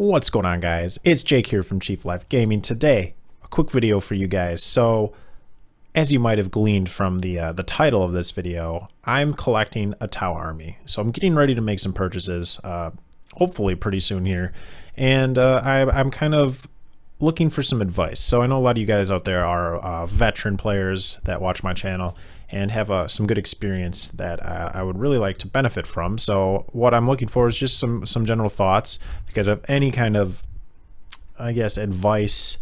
What's going on, guys? It's Jake here from Chief Life Gaming. Today, a quick video for you guys. So, as you might have gleaned from the title of this video, I'm collecting a Tau army. So I'm getting ready to make some purchases, hopefully pretty soon here, and I'm kind of looking for some advice. So I know a lot of you guys out there are veteran players that watch my channel and have some good experience that I would really like to benefit from. So what I'm looking for is just some general thoughts. If you guys have any kind of, I guess, advice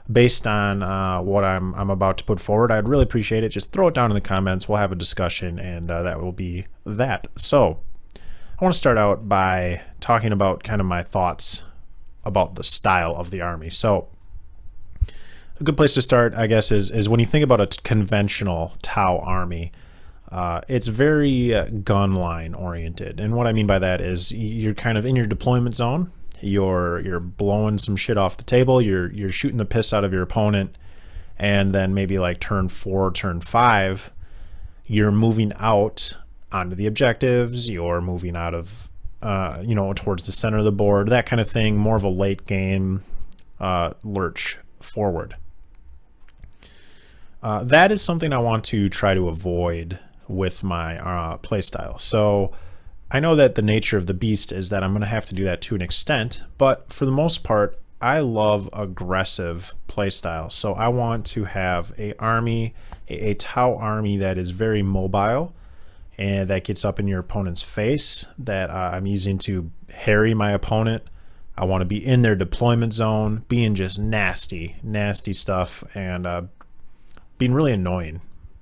based on what I'm about to put forward, I'd really appreciate it. Just throw it down in the comments. We'll have a discussion, and that will be that. So I want to start out by talking about kind of my thoughts about the style of the army. So a good place to start, I guess, is when you think about a conventional Tau army, it's very gun line oriented. And what I mean by that is you're kind of in your deployment zone. You're blowing some shit off the table. You're shooting the piss out of your opponent, and then maybe like turn 4, turn 5, you're moving out onto the objectives. You're moving out of towards the center of the board, that kind of thing. More of a late game lurch forward. That is something I want to try to avoid with my playstyle. So I know that the nature of the beast is that I'm going to have to do that to an extent, but for the most part, I love aggressive playstyle. So I want to have a Tau army that is very mobile and that gets up in your opponent's face, that I'm using to harry my opponent. I want to be in their deployment zone, being just nasty stuff, and being really annoying,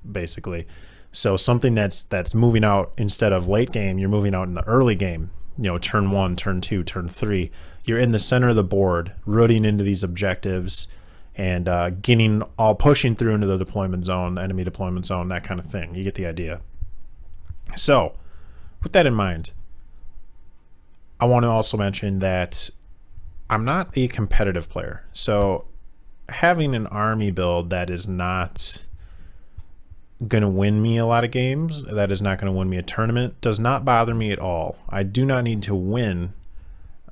basically. So something that's moving out instead of late game, you're moving out in the early game, turn 1, turn 2, turn 3. You're in the center of the board, rooting into these objectives, and pushing through into the deployment zone, the enemy deployment zone, that kind of thing. You get the idea. So with that in mind, I want to also mention that I'm not a competitive player. So having an army build that is not going to win me a lot of games, that is not going to win me a tournament, does not bother me at all. I do not need to win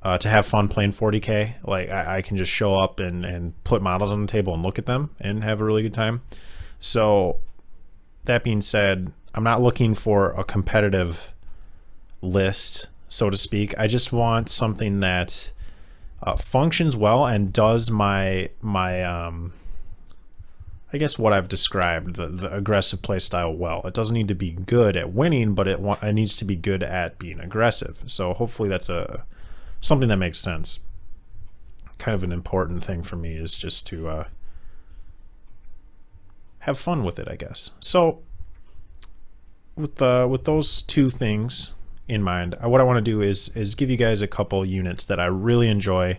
to have fun playing 40k. Like I can just show up and put models on the table and look at them and have a really good time. So that being said, I'm not looking for a competitive list, so to speak. I just want something that functions well and does my I guess what I've described, the aggressive play style, well. It doesn't need to be good at winning, but it needs to be good at being aggressive. So hopefully that's something that makes sense. Kind of an important thing for me is just to have fun with it, I guess. So with those two things in mind, what I want to do is give you guys a couple units that I really enjoy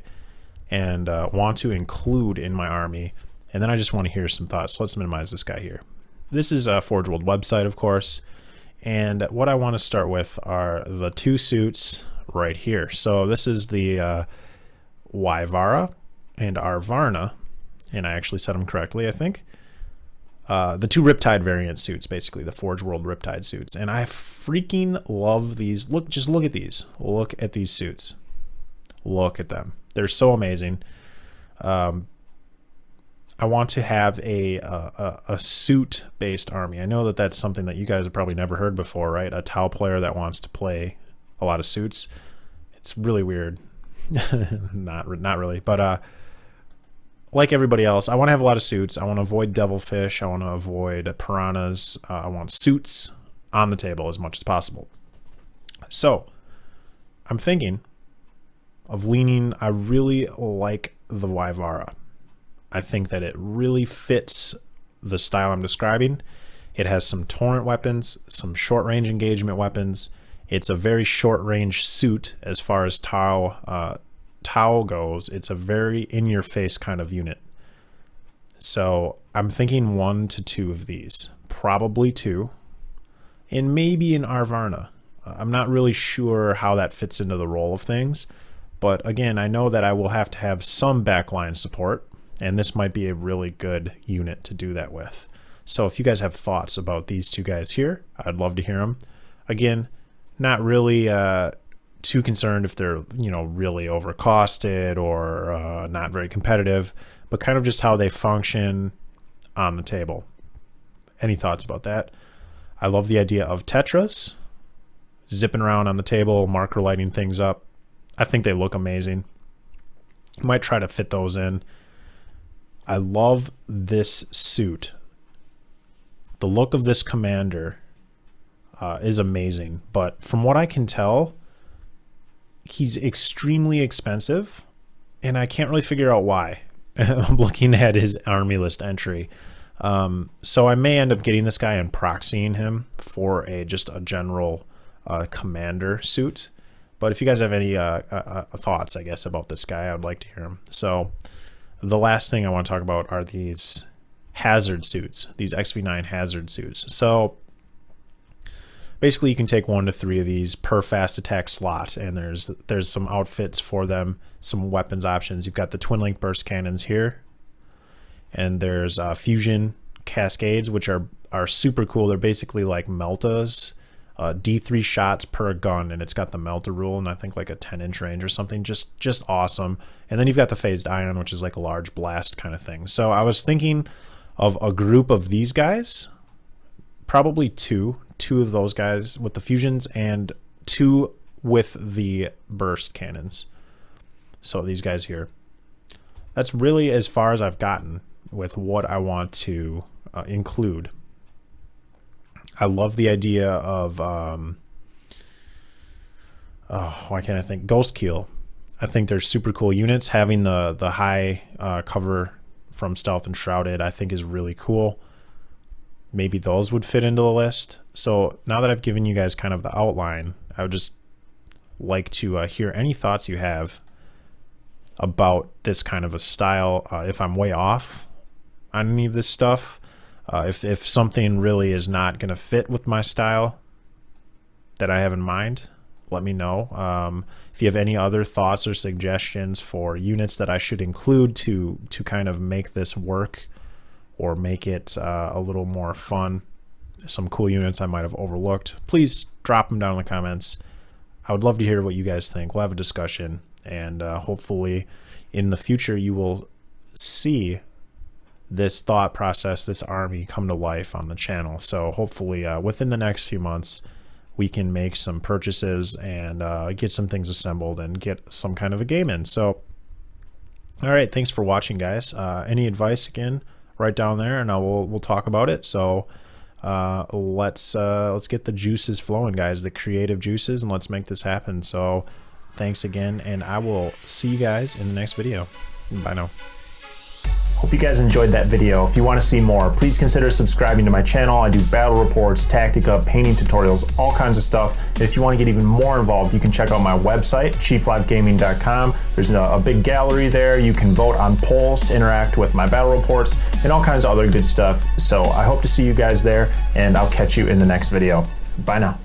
and want to include in my army, and then I just want to hear some thoughts. Let's minimize this guy here. This is a Forge World website, of course, and what I want to start with are the two suits right here. So this is the Wyvara and Arvarna, and I actually said them correctly, I think. The two Riptide variant suits, basically the Forge World Riptide suits, and I freaking love these. Just look at these. Look at these suits. Look at them. They're so amazing. I want to have a suit-based army. I know that that's something that you guys have probably never heard before, right? A Tau player that wants to play a lot of suits. It's really weird. not really, but like everybody else, I want to have a lot of suits. I want to avoid devilfish. I want to avoid piranhas. I want suits on the table as much as possible. So I'm thinking of leaning. I really like the Wyvara. I think that it really fits the style I'm describing. It has some torrent weapons, some short-range engagement weapons. It's a very short-range suit as far as Tau goes. It's a very in-your-face kind of unit. So I'm thinking 1 to 2 of these, probably 2, and maybe an Arvarna. I'm not really sure how that fits into the role of things, but again, I know that I will have to have some backline support, and this might be a really good unit to do that with. So if you guys have thoughts about these two guys here, I'd love to hear them. Again, not really too concerned if they're, really overcosted or not very competitive, but kind of just how they function on the table. Any thoughts about that? I love the idea of tetras zipping around on the table, marker lighting things up. I think they look amazing. Might try to fit those in. I love this suit. The look of this commander is amazing, but from what I can tell, he's extremely expensive, and I can't really figure out why. I'm looking at his army list entry. So I may end up getting this guy and proxying him for just a general commander suit. But if you guys have any thoughts, I guess, about this guy, I would like to hear them. So the last thing I want to talk about are these hazard suits, these XV9 hazard suits. So basically you can take 1 to 3 of these per fast attack slot, and there's some outfits for them, some weapons options. You've got the twin link burst cannons here, and there's fusion cascades, which are super cool. They're basically like meltas, D3 shots per gun, and it's got the melta rule, and I think like a 10-inch range or something. Just awesome. And then you've got the phased ion, which is like a large blast kind of thing. So I was thinking of a group of these guys, probably two of those guys with the fusions and 2 with the burst cannons. So these guys here. That's really as far as I've gotten with what I want to include. I love the idea of why can't I think? Ghost Keel. I think they're super cool units. Having the high cover from stealth and shrouded, I think, is really cool. Maybe those would fit into the list. So now that I've given you guys kind of the outline, I would just like to hear any thoughts you have about this kind of a style. If I'm way off on any of this stuff, if something really is not going to fit with my style that I have in mind, let me know. If you have any other thoughts or suggestions for units that I should include to kind of make this work, or make it a little more fun, some cool units I might have overlooked, please drop them down in the comments. I would love to hear what you guys think. We'll have a discussion, and hopefully in the future you will see this thought process, this army come to life on the channel. So hopefully within the next few months we can make some purchases and get some things assembled and get some kind of a game in. So all right, thanks for watching, guys. Any advice, again, right down there, and we'll talk about it. So let's get the juices flowing, guys, the creative juices, and let's make this happen. So thanks again, and I will see you guys in the next video. Bye now. Hope you guys enjoyed that video. If you want to see more, please consider subscribing to my channel. I do battle reports, tactica, painting tutorials, all kinds of stuff. And if you want to get even more involved, you can check out my website, chieflivegaming.com. There's a big gallery there. You can vote on polls to interact with my battle reports and all kinds of other good stuff. So I hope to see you guys there, and I'll catch you in the next video. Bye now.